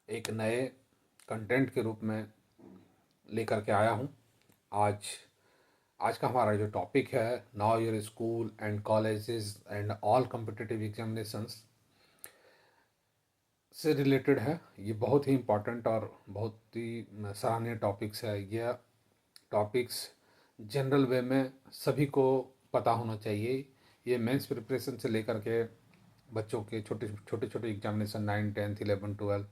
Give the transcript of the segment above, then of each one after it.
एक नए कंटेंट के रूप में लेकर के आया हूँ। आज आज का हमारा जो टॉपिक है, now your school and colleges and all competitive examinations से रिलेटेड है। ये बहुत ही इम्पोर्टेंट और बहुत ही सराहनीय टॉपिक्स है। यह टॉपिक्स जनरल वे में सभी को पता होना चाहिए। ये मेंस प्रिपरेशन से लेकर के बच्चों के छोटे छोटे छोटे एग्जामिनेशन 9, 10, 11, 12,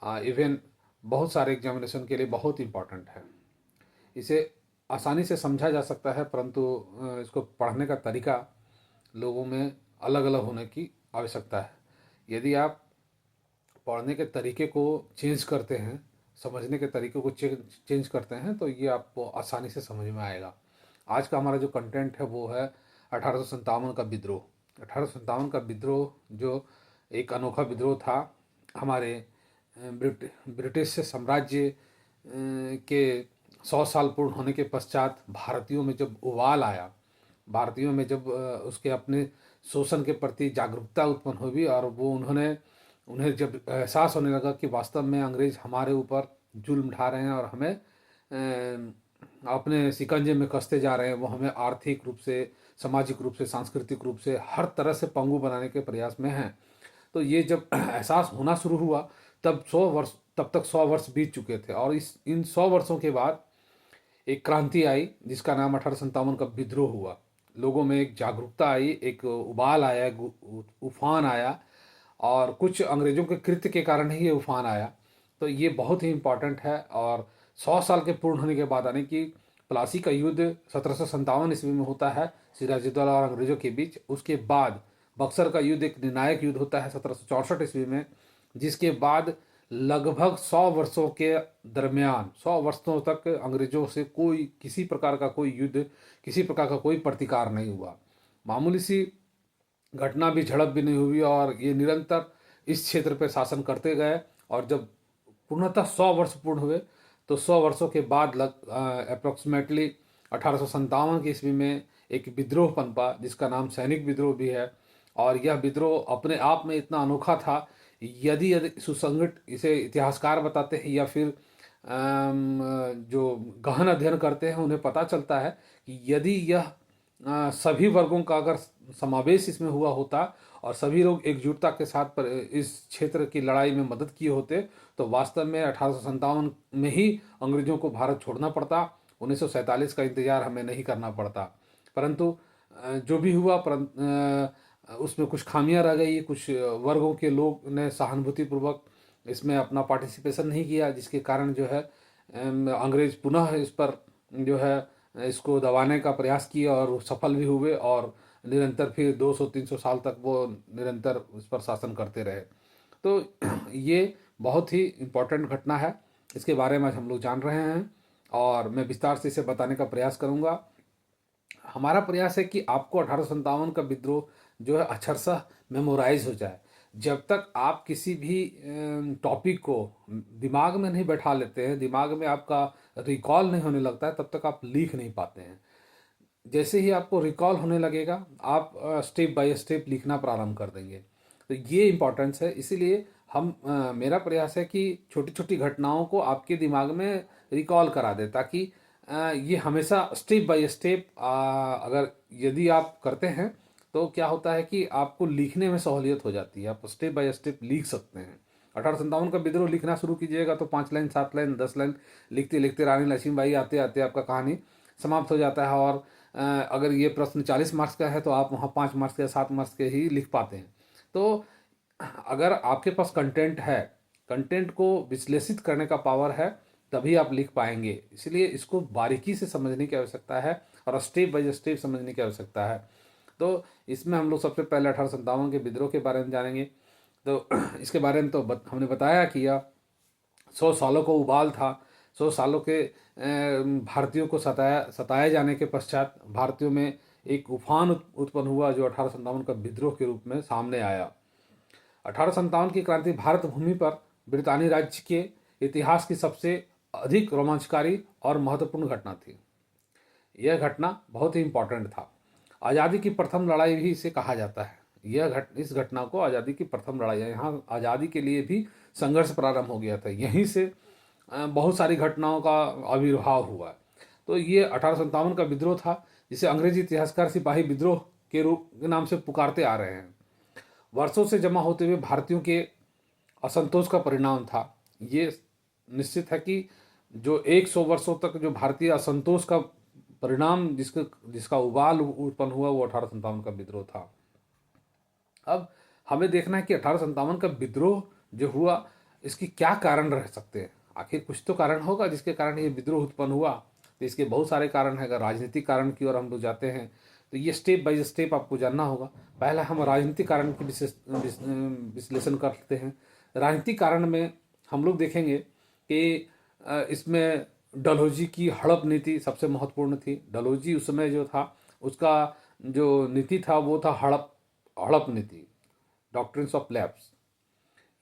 इवन बहुत सारे एग्जामिनेशन के लिए बहुत इम्पॉर्टेंट है। इसे आसानी से समझा जा सकता है, परंतु इसको पढ़ने का तरीका लोगों में अलग अलग होने की आवश्यकता है। यदि आप पढ़ने के तरीके को चेंज करते हैं, समझने के तरीके को चेंज करते हैं, तो ये आपको आसानी से समझ में आएगा। आज का हमारा जो कंटेंट है वो है 1857 का विद्रोह। 1857 का विद्रोह जो एक अनोखा विद्रोह था। हमारे ब्रिटिश साम्राज्य के 100 साल पूर्ण होने के पश्चात भारतीयों में जब उबाल आया, भारतीयों में जब उसके अपने शोषण के प्रति जागरूकता उत्पन्न हुई और वो उन्हें जब एहसास होने लगा कि वास्तव में अंग्रेज हमारे ऊपर जुल्म ढा रहे हैं और हमें अपने शिकंजे में कसते जा रहे हैं, वो हमें आर्थिक रूप से, सामाजिक रूप से, सांस्कृतिक रूप से हर तरह से पंगु बनाने के प्रयास में हैं। तो ये जब एहसास होना शुरू हुआ तब तक 100 वर्ष बीत चुके थे और इन 100 वर्षों के बाद एक क्रांति आई जिसका नाम 1857 का विद्रोह हुआ। लोगों में एक जागरूकता आई, एक उबाल आया, एक उफान आया और कुछ अंग्रेजों के कृत्य के कारण ही ये उफान आया। तो ये बहुत ही इम्पोर्टेंट है। और 100 साल के पूर्ण होने के बाद, यानी कि प्लासी का युद्ध 1757 ईस्वी में होता है सिराजुद्दौला और अंग्रेजों के बीच। उसके बाद बक्सर का युद्ध एक निर्णायक युद्ध होता है 1764 ईस्वी में, जिसके बाद लगभग 100 वर्षों के दरमियान, 100 वर्षों तक अंग्रेजों से किसी प्रकार का कोई युद्ध, किसी प्रकार का कोई प्रतिकार नहीं हुआ। मामूली सी घटना भी, झड़प भी नहीं हुई और ये निरंतर इस क्षेत्र पर शासन करते गए। और जब पूर्णतः 100 वर्ष पूर्ण हुए तो 100 वर्षों के बाद अप्रोक्सीमेटली 1857 की ईस्वी में एक विद्रोह पनपा जिसका नाम सैनिक विद्रोह भी है। और यह विद्रोह अपने आप में इतना अनोखा था, यदि सुसंगत इसे इतिहासकार बताते हैं या फिर जो गहन अध्ययन करते हैं उन्हें पता चलता है कि यदि यह सभी वर्गों का अगर समावेश इसमें हुआ होता और सभी लोग एकजुटता के साथ पर इस क्षेत्र की लड़ाई में मदद किए होते तो वास्तव में 1857 में ही अंग्रेजों को भारत छोड़ना पड़ता। 1947 का इंतजार हमें नहीं करना पड़ता। परंतु जो भी हुआ, उसमें कुछ खामियां रह गई। कुछ वर्गों के लोग ने सहानुभूतिपूर्वक इसमें अपना पार्टिसिपेशन नहीं किया, जिसके कारण जो है अंग्रेज पुनः इस पर जो है इसको दबाने का प्रयास किया और सफल भी हुए और निरंतर फिर 200-300 साल तक वो निरंतर इस पर शासन करते रहे। तो ये बहुत ही इम्पोर्टेंट घटना है, इसके बारे में हम लोग जान रहे हैं और मैं विस्तार से इसे बताने का प्रयास करूँगा। हमारा प्रयास है कि आपको 1857 का विद्रोह जो है अक्षरशः मेमोराइज हो जाए। जब तक आप किसी भी टॉपिक को दिमाग में नहीं बैठा लेते हैं, दिमाग में आपका रिकॉल नहीं होने लगता है, तब तक आप लिख नहीं पाते हैं। जैसे ही आपको रिकॉल होने लगेगा, आप स्टेप बाय स्टेप लिखना प्रारंभ कर देंगे। तो ये इम्पोर्टेंस है। इसीलिए मेरा प्रयास है कि छोटी छोटी घटनाओं को आपके दिमाग में रिकॉल करा दे, ताकि ये हमेशा स्टेप बाय स्टेप अगर यदि आप करते हैं तो क्या होता है कि आपको लिखने में सहूलियत हो जाती है, आप स्टेप बाय स्टेप लिख सकते हैं। 1857 का विद्रोह लिखना शुरू कीजिएगा तो 5 लाइन, 7 लाइन, 10 लाइन लिखते लिखते रानी लक्ष्मीबाई आते आते आपका कहानी समाप्त हो जाता है। और अगर ये प्रश्न 40 मार्क्स का है तो आप वहाँ 5 मार्क्स या 7 मार्क्स के ही लिख पाते हैं। तो अगर आपके पास कंटेंट है, कंटेंट को विश्लेषित करने का पावर है, तभी आप लिख पाएंगे। इसलिए इसको बारीकी से समझने की आवश्यकता है और स्टेप बाय स्टेप समझने की आवश्यकता है। तो इसमें हम लोग सबसे पहले 1857 के विद्रोह के बारे में जानेंगे। तो इसके बारे में तो हमने बताया कि यह 100 सालों को उबाल था। 100 सालों के भारतीयों को सताए जाने के पश्चात भारतीयों में एक उफान उत्पन्न हुआ जो 1857 का विद्रोह के रूप में सामने आया। 1857 की क्रांति भारत भूमि पर ब्रितानी राज्य के इतिहास की सबसे अधिक रोमांचकारी और महत्वपूर्ण घटना थी। यह घटना बहुत ही इम्पोर्टेंट था। आज़ादी की प्रथम लड़ाई भी इसे कहा जाता है। इस घटना को आज़ादी की प्रथम लड़ाई, यहाँ आज़ादी के लिए भी संघर्ष प्रारंभ हो गया था। यहीं से बहुत सारी घटनाओं का आविर्भाव हुआ। तो ये 1857 का विद्रोह था, जिसे अंग्रेजी इतिहासकार सिपाही विद्रोह के रूप के नाम से पुकारते आ रहे हैं। वर्षों से जमा होते हुए भारतीयों के असंतोष का परिणाम था। ये निश्चित है कि जो 100 वर्षों तक जो भारतीय असंतोष का परिणाम जिसका उबाल उत्पन्न हुआ, वो 1857 का विद्रोह था। अब हमें देखना है कि 1857 का विद्रोह जो हुआ, इसकी क्या कारण रह सकते हैं। आखिर कुछ तो कारण होगा जिसके कारण ये विद्रोह उत्पन्न हुआ। तो इसके बहुत सारे कारण हैं। अगर राजनीतिक कारण की ओर हम लोग जाते हैं तो ये स्टेप बाय स्टेप आपको जानना होगा। पहला हम राजनीतिक कारण की विश्लेषण करते हैं। राजनीतिक कारण में हम लोग देखेंगे कि इसमें डलहौजी की हड़प नीति सबसे महत्वपूर्ण थी। डलहौजी उस समय जो था, उसका जो नीति था वो था हड़प नीति, डॉक्ट्रिन्स ऑफ लैप्स।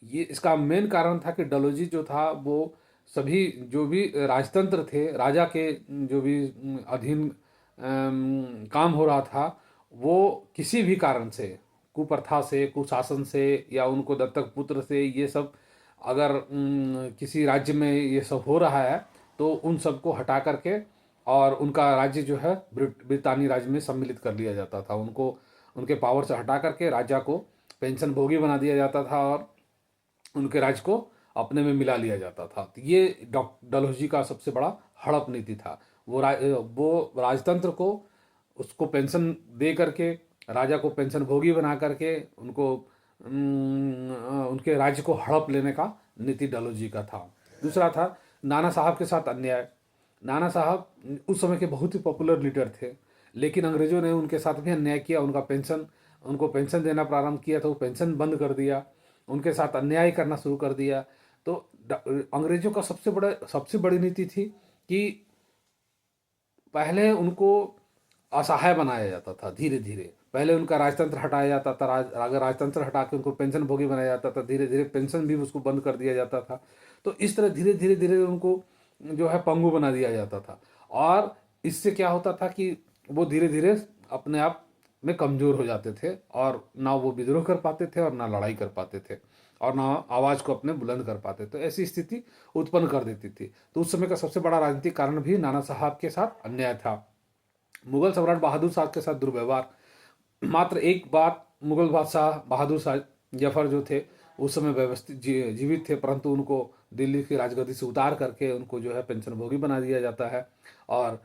ये इसका मेन कारण था कि डलहौजी जो था वो सभी जो भी राजतंत्र थे, राजा के जो भी अधीन काम हो रहा था, वो किसी भी कारण से, कुप्रथा से, कुशासन से, या उनको दत्तक पुत्र से, ये सब अगर किसी राज्य में ये सब हो रहा है तो उन सबको हटा करके और उनका राज्य जो है ब्रितानी राज्य में सम्मिलित कर लिया जाता था। उनको उनके पावर से हटा करके राजा को पेंशन भोगी बना दिया जाता था और उनके राज्य को अपने में मिला लिया जाता था। तो ये डलहौजी का सबसे बड़ा हड़प नीति था। वो राजतंत्र को उसको पेंशन दे करके, राजा को पेंशन भोगी बना करके उनको उनके राज्य को हड़प लेने का नीति डलहौजी का था। दूसरा था नाना साहब के साथ अन्याय। नाना साहब उस समय के बहुत ही पॉपुलर लीडर थे, लेकिन अंग्रेजों ने उनके साथ भी अन्याय किया। उनको पेंशन देना प्रारंभ किया तो वो पेंशन बंद कर दिया, उनके साथ अन्याय करना शुरू कर दिया। तो अंग्रेजों का सबसे बड़ी नीति थी कि पहले उनको असहाय बनाया जाता था। धीरे धीरे पहले उनका राजतंत्र हटाया जाता था। अगर राजतंत्र हटा के उनको पेंशन भोगी बनाया जाता था, धीरे धीरे पेंशन भी उसको बंद कर दिया जाता था। तो इस तरह धीरे धीरे धीरे उनको जो है पंगु बना दिया जाता था। और इससे क्या होता था कि वो धीरे धीरे अपने आप में कमज़ोर हो जाते थे और ना वो विद्रोह कर पाते थे और ना लड़ाई कर पाते थे और ना आवाज़ को अपने बुलंद कर पाते। तो ऐसी स्थिति उत्पन्न कर देती थी। तो उस समय का सबसे बड़ा राजनीतिक कारण भी नाना साहब के साथ अन्याय था। मुगल सम्राट बहादुर शाह के साथ दुर्व्यवहार। मात्र एक बात, मुगल बादशाह बहादुर शाह जफर जो थे उस समय व्यवस्थित जीवित थे, परंतु उनको दिल्ली की राजगद्दी से उतार करके उनको जो है पेंशन भोगी बना दिया जाता है और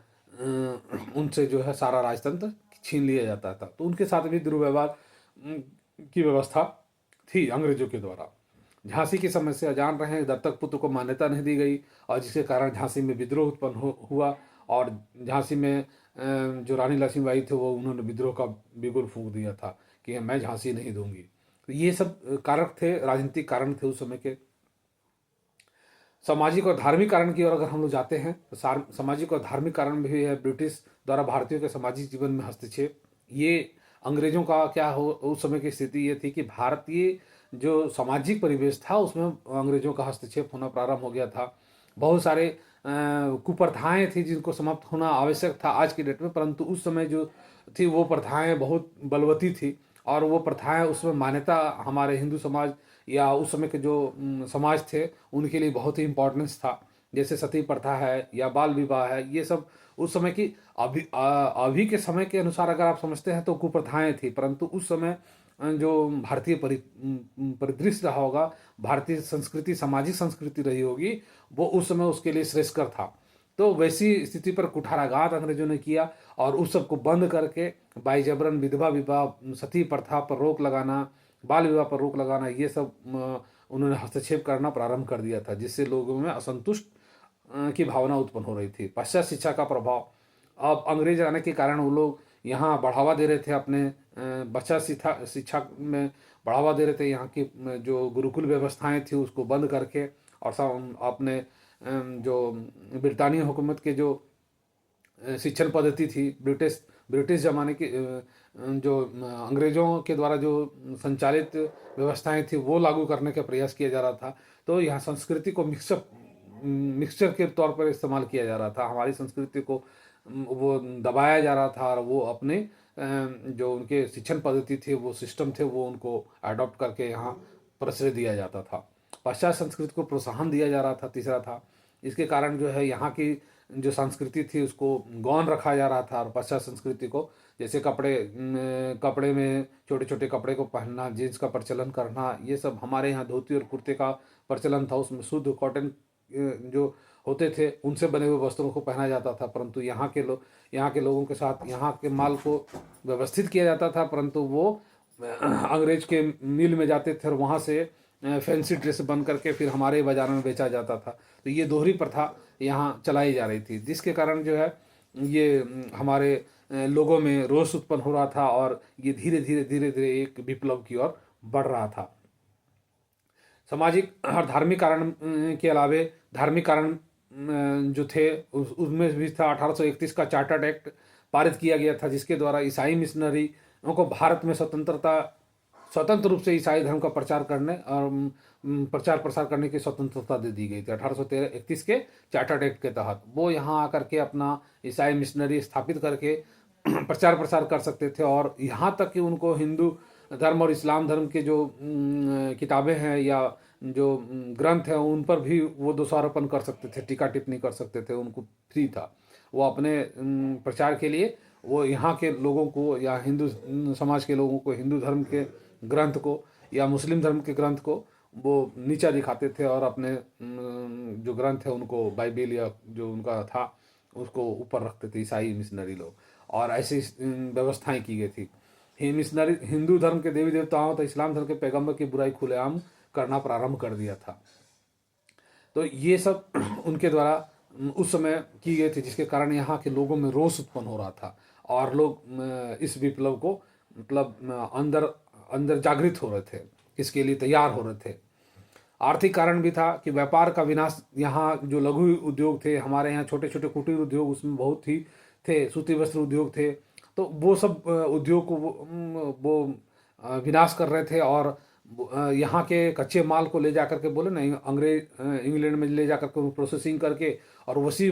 उनसे जो है सारा राजतंत्र छीन लिया जाता था। तो उनके साथ भी दुर्व्यवहार की व्यवस्था थी अंग्रेजों के द्वारा। झांसी की समस्या जान रहे हैं, दत्तक पुत्र को मान्यता नहीं दी गई और जिसके कारण झांसी में विद्रोह उत्पन्न हुआ और झांसी में जो रानी लक्ष्मीबाई थे वो उन्होंने विद्रोह का बिगुल फूंक दिया था कि मैं झांसी नहीं दूंगी। तो ये सब कारक थे, राजनीतिक कारण थे उस समय के। सामाजिक और धार्मिक कारण की ओर अगर हम लोग जाते हैं तो सामाजिक और धार्मिक कारण भी है ब्रिटिश द्वारा भारतीयों के सामाजिक जीवन में हस्तक्षेप। ये अंग्रेजों का क्या हो, उस समय की स्थिति ये थी कि भारतीय जो सामाजिक परिवेश था उसमें अंग्रेजों का हस्तक्षेप होना प्रारंभ हो गया था। बहुत सारे कुप्रथाएं थी जिनको समाप्त होना आवश्यक था आज की डेट में, परंतु उस समय जो थी वो प्रथाएं बहुत बलवती थी और वो प्रथाएं उसमें मान्यता हमारे हिंदू समाज या उस समय के जो समाज थे उनके लिए बहुत ही इम्पोर्टेंस था। जैसे सती प्रथा है या बाल विवाह है, ये सब उस समय की अभी के समय के अनुसार अगर आप समझते हैं तो कुप्रथाएं थी, परंतु उस समय जो भारतीय परिदृश्य रहा होगा, भारतीय संस्कृति, सामाजिक संस्कृति रही होगी, वो उस समय उसके लिए श्रेष्ठकर था। तो वैसी स्थिति पर कुठाराघात अंग्रेजों ने किया और उस सब को बंद करके बाई जबरन विधवा विवाह, सती प्रथा पर रोक लगाना, बाल विवाह पर रोक लगाना, ये सब उन्होंने हस्तक्षेप करना प्रारंभ कर दिया था, जिससे लोगों में असंतुष्ट की भावना उत्पन्न हो रही थी। पश्चात शिक्षा का प्रभाव। अब अंग्रेज आने के कारण वो लोग यहाँ बढ़ावा दे रहे थे, अपने बच्चा शिक्षा में बढ़ावा दे रहे थे। यहाँ की जो गुरुकुल व्यवस्थाएं थी उसको बंद करके और सब अपने जो ब्रिटानी हुकूमत के जो शिक्षण पद्धति थी, ब्रिटिश ज़माने की जो अंग्रेज़ों के द्वारा जो संचालित व्यवस्थाएं थी वो लागू करने का प्रयास किया जा रहा था। तो यहाँ संस्कृति को मिक्सचर के तौर पर इस्तेमाल किया जा रहा था। हमारी संस्कृति को वो दबाया जा रहा था और वो अपने जो उनके शिक्षण पद्धति थी, वो सिस्टम थे, वो उनको अडॉप्ट करके यहाँ प्रश्रय दिया जाता था। पाश्चात्य संस्कृति को प्रोत्साहन दिया जा रहा था। तीसरा था, इसके कारण जो है यहाँ की जो संस्कृति थी उसको गौण रखा जा रहा था, और पाश्चात्य संस्कृति को जैसे कपड़े में छोटे छोटे कपड़े को पहनना, जीन्स का प्रचलन करना, ये सब हमारे यहाँ धोती और कुर्ते का प्रचलन था। उसमें शुद्ध कॉटन जो होते थे उनसे बने हुए वस्त्रों को पहना जाता था। परंतु यहाँ के लोगों के साथ यहाँ के माल को व्यवस्थित किया जाता था, परंतु वो अंग्रेज के मिल में जाते थे और वहाँ से फैंसी ड्रेस बन करके फिर हमारे बाज़ारों में बेचा जाता था। तो ये दोहरी प्रथा यहाँ चलाई जा रही थी, जिसके कारण जो है ये हमारे लोगों में रोष उत्पन्न हो रहा था, और ये धीरे धीरे एक विप्लव की ओर बढ़ रहा था। सामाजिक और धार्मिक कारण के अलावे धार्मिक कारण जो थे उसमें भी था 1831 का चार्टर्ड एक्ट पारित किया गया था, जिसके द्वारा ईसाई मिशनरियों को भारत में स्वतंत्र रूप से ईसाई धर्म का प्रचार करने और प्रचार प्रसार करने की स्वतंत्रता दे दी गई थी 1831 के चार्टर्ड एक्ट के तहत। वो यहाँ आकर के अपना ईसाई मिशनरी स्थापित करके प्रचार प्रसार कर सकते थे, और यहाँ तक कि उनको हिंदू धर्म और इस्लाम धर्म के जो किताबें हैं या जो ग्रंथ हैं उन पर भी वो दोषारोपण कर सकते थे, टीका टिप्पणी कर सकते थे, उनको फ्री था। वो अपने प्रचार के लिए वो यहाँ के लोगों को या हिंदू समाज के लोगों को हिंदू धर्म के ग्रंथ को या मुस्लिम धर्म के ग्रंथ को वो नीचा दिखाते थे, और अपने जो ग्रंथ है उनको बाइबिल या जो उनका था उसको ऊपर रखते थे ईसाई मिशनरी लोग, और ऐसी व्यवस्थाएं की गई थी। मिशनरी हिंदू धर्म के देवी देवताओं तो इस्लाम धर्म के पैगंबर की बुराई खुलेआम करना प्रारंभ कर दिया था। तो ये सब उनके द्वारा उस समय की गई थी, जिसके कारण यहाँ के लोगों में रोष उत्पन्न हो रहा था, और लोग इस विप्लव को मतलब अंदर जागृत हो रहे थे, इसके लिए तैयार हो रहे थे। आर्थिक कारण भी था कि व्यापार का विनाश, यहाँ जो लघु उद्योग थे हमारे यहाँ, छोटे छोटे कुटीर उद्योग उसमें बहुत ही थे, सूती वस्त्र उद्योग थे, तो वो सब उद्योग को वो विनाश कर रहे थे, और यहाँ के कच्चे माल को ले जा करके बोले ना इंग्लैंड में ले जा करके प्रोसेसिंग करके और उसी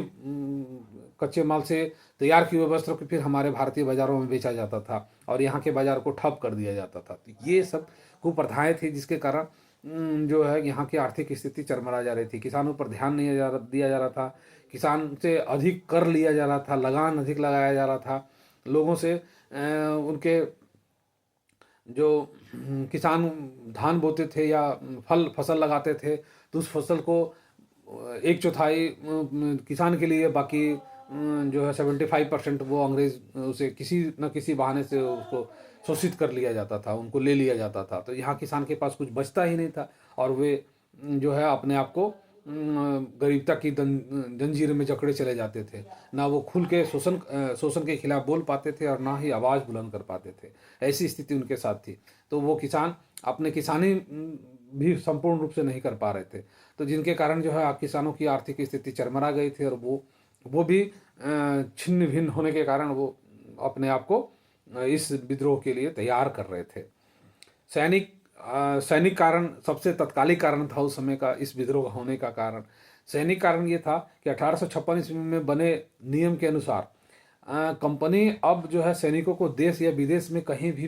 कच्चे माल से तैयार किए हुए वस्त्र को फिर हमारे भारतीय बाज़ारों में बेचा जाता था, और यहाँ के बाज़ार को ठप कर दिया जाता था। तो ये सब कुप्रथाएं थी, जिसके कारण जो है यहाँ की आर्थिक स्थिति चरमरा जा रही थी। किसानों पर ध्यान नहीं दिया जा रहा था, किसान से अधिक कर लिया जा रहा था, लगान अधिक लगाया जा रहा था, लोगों से उनके जो किसान धान बोते थे या फसल लगाते थे तो उस फसल को 1/4 किसान के लिए, बाकी जो है 75% वो अंग्रेज उसे किसी न किसी बहाने से उसको शोषित कर लिया जाता था, उनको ले लिया जाता था। तो यहाँ किसान के पास कुछ बचता ही नहीं था, और वे जो है अपने आप को गरीबता की जंजीर में जकड़े चले जाते थे। ना वो खुल के शोषण के खिलाफ बोल पाते थे और ना ही आवाज़ बुलंद कर पाते थे, ऐसी स्थिति उनके साथ थी। तो वो किसान अपने किसानी भी संपूर्ण रूप से नहीं कर पा रहे थे, तो जिनके कारण जो है किसानों की आर्थिक स्थिति चरमरा गई थी, और वो भी छिन्न भिन्न होने के कारण वो अपने आप को इस विद्रोह के लिए तैयार कर रहे थे। सैनिक कारण सबसे तत्कालिक कारण था उस समय का इस विद्रोह होने का कारण। सैनिक कारण ये था कि 1856 ईस्वी में बने नियम के अनुसार कंपनी अब जो है सैनिकों को देश या विदेश में कहीं भी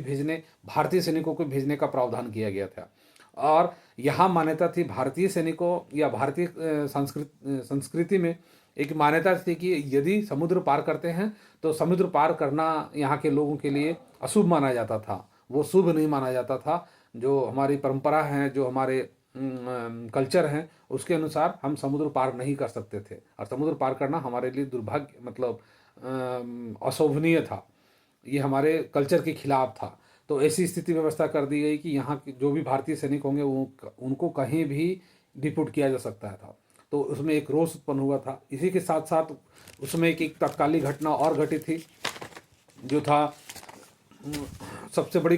भारतीय सैनिकों को भेजने का प्रावधान किया गया था, और यहाँ मान्यता थी भारतीय सैनिकों या भारतीय संस्कृति में एक मान्यता थी कि यदि समुद्र पार करते हैं तो समुद्र पार करना यहाँ के लोगों के लिए अशुभ माना जाता था, वो शुभ नहीं माना जाता था। जो हमारी परंपरा है, जो हमारे कल्चर हैं, उसके अनुसार हम समुद्र पार नहीं कर सकते थे, और समुद्र पार करना हमारे लिए दुर्भाग्य मतलब अशोभनीय था, ये हमारे कल्चर के खिलाफ था। तो ऐसी स्थिति व्यवस्था कर दी गई कि यहाँ के जो भी भारतीय सैनिक होंगे उनको कहीं भी डिपोर्ट किया जा सकता था। तो उसमें एक रोष उत्पन्न हुआ था। इसी के साथ साथ उसमें एक तत्कालीन घटना और घटी थी, जो था सबसे बड़ी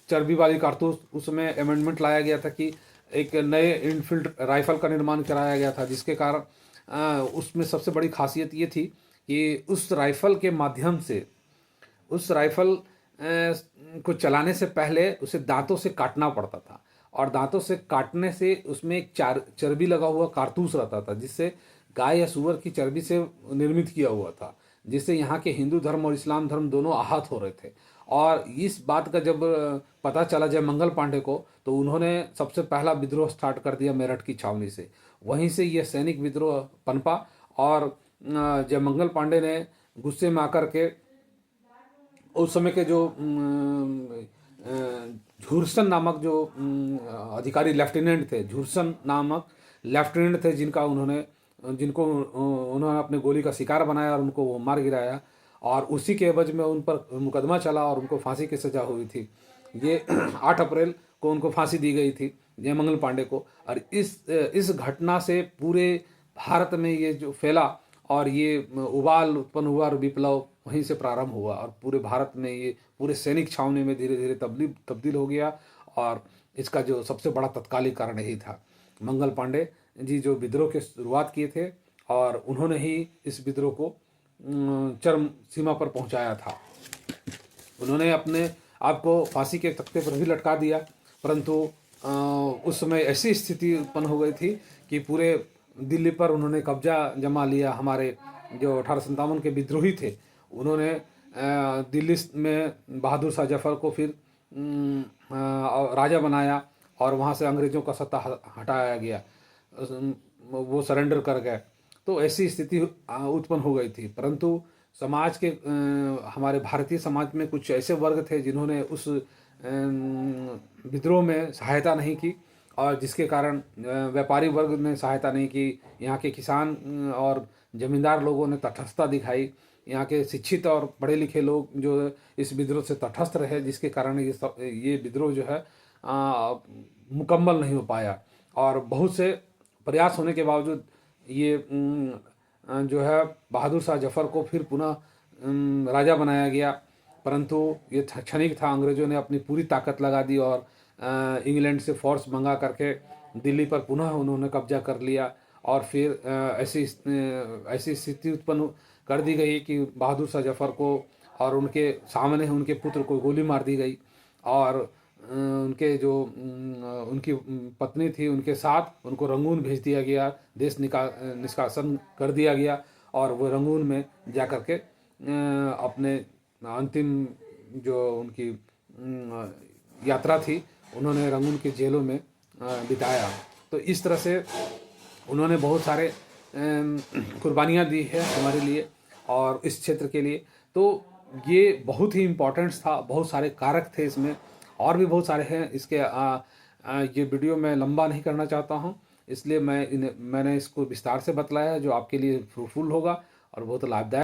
चर्बी वाली कारतूस। उसमें अमेंडमेंट लाया गया था कि एक नए इनफील्ड राइफल का निर्माण कराया गया था, जिसके कारण उसमें सबसे बड़ी खासियत ये थी कि उस राइफल के माध्यम से उस राइफल को चलाने से पहले उसे दांतों से काटना पड़ता था, और दांतों से काटने से उसमें एक चर्बी लगा हुआ कारतूस रहता था, जिससे गाय या सुअर की चर्बी से निर्मित किया हुआ था, जिससे यहाँ के हिंदू धर्म और इस्लाम धर्म दोनों आहत हो रहे थे। और इस बात का जब पता चला जयमंगल पांडे को, तो उन्होंने सबसे पहला विद्रोह स्टार्ट कर दिया मेरठ की छावनी से। वहीं से ये सैनिक विद्रोह पनपा और जयमंगल पांडे ने गुस्से में आकर के उस समय के जो झुरसन नामक जो अधिकारी लेफ्टिनेंट थे, झुरसन नामक लेफ्टिनेंट थे, जिनको उन्होंने अपने गोली का शिकार बनाया और उनको वो मार गिराया, और उसी के एवज में उन पर मुकदमा चला और उनको फांसी की सज़ा हुई थी। ये 8 अप्रैल को उनको फांसी दी गई थी, जयमंगल पांडे को। और इस घटना से पूरे भारत में ये जो फैला और ये उबाल उत्पन्न हुआ और विप्लव वहीं से प्रारंभ हुआ, और पूरे भारत में ये पूरे सैनिक छावनी में धीरे धीरे तब्दील हो गया। और इसका जो सबसे बड़ा तत्कालिक कारण यही था, मंगल पांडे जी जो विद्रोह के शुरुआत किए थे, और उन्होंने ही इस विद्रोह को चरम सीमा पर पहुंचाया था। उन्होंने अपने आप को फांसी के तख्ते पर भी लटका दिया, परंतु उस समय ऐसी स्थिति उत्पन्न हो गई थी कि पूरे दिल्ली पर उन्होंने कब्जा जमा लिया। हमारे जो 1857 के विद्रोही थे, उन्होंने दिल्ली में बहादुर शाह जफर को फिर राजा बनाया और वहाँ से अंग्रेज़ों का सत्ता हटाया गया, वो सरेंडर कर गए। तो ऐसी स्थिति उत्पन्न हो गई थी। परंतु समाज के हमारे भारतीय समाज में कुछ ऐसे वर्ग थे जिन्होंने उस विद्रोह में सहायता नहीं की, और जिसके कारण व्यापारी वर्ग ने सहायता नहीं की। यहाँ के किसान और जमींदार लोगों ने तटस्थता दिखाई। यहाँ के शिक्षित और पढ़े लिखे लोग जो इस विद्रोह से तटस्थ रहे, जिसके कारण ये विद्रोह जो है मुकम्मल नहीं हो पाया। और बहुत से प्रयास होने के बावजूद ये जो है बहादुर शाह जफर को फिर पुनः राजा बनाया गया, परंतु ये क्षणिक था। अंग्रेज़ों ने अपनी पूरी ताकत लगा दी और इंग्लैंड से फोर्स मंगा करके दिल्ली पर पुनः उन्होंने कब्जा कर लिया। और फिर ऐसी स्थिति उत्पन्न कर दी गई कि बहादुर शाह जफर को और उनके सामने उनके पुत्र को गोली मार दी गई, और उनके जो उनकी पत्नी थी उनके साथ उनको रंगून भेज दिया गया, देश निष्कासन कर दिया गया, और वो रंगून में जा कर के अपने अंतिम जो उनकी यात्रा थी उन्होंने रंगून के जेलों में बिताया। तो इस तरह से उन्होंने बहुत सारे कुर्बानियाँ दी है हमारे लिए और इस क्षेत्र के लिए। तो ये बहुत ही इम्पोर्टेंट्स था, बहुत सारे कारक थे इसमें, और भी बहुत सारे हैं। इसके ये वीडियो मैं लंबा नहीं करना चाहता हूँ, इसलिए मैंने इसको विस्तार से बतलाया, जो आपके लिए फ्रूटफुल होगा और बहुत लाभदायक।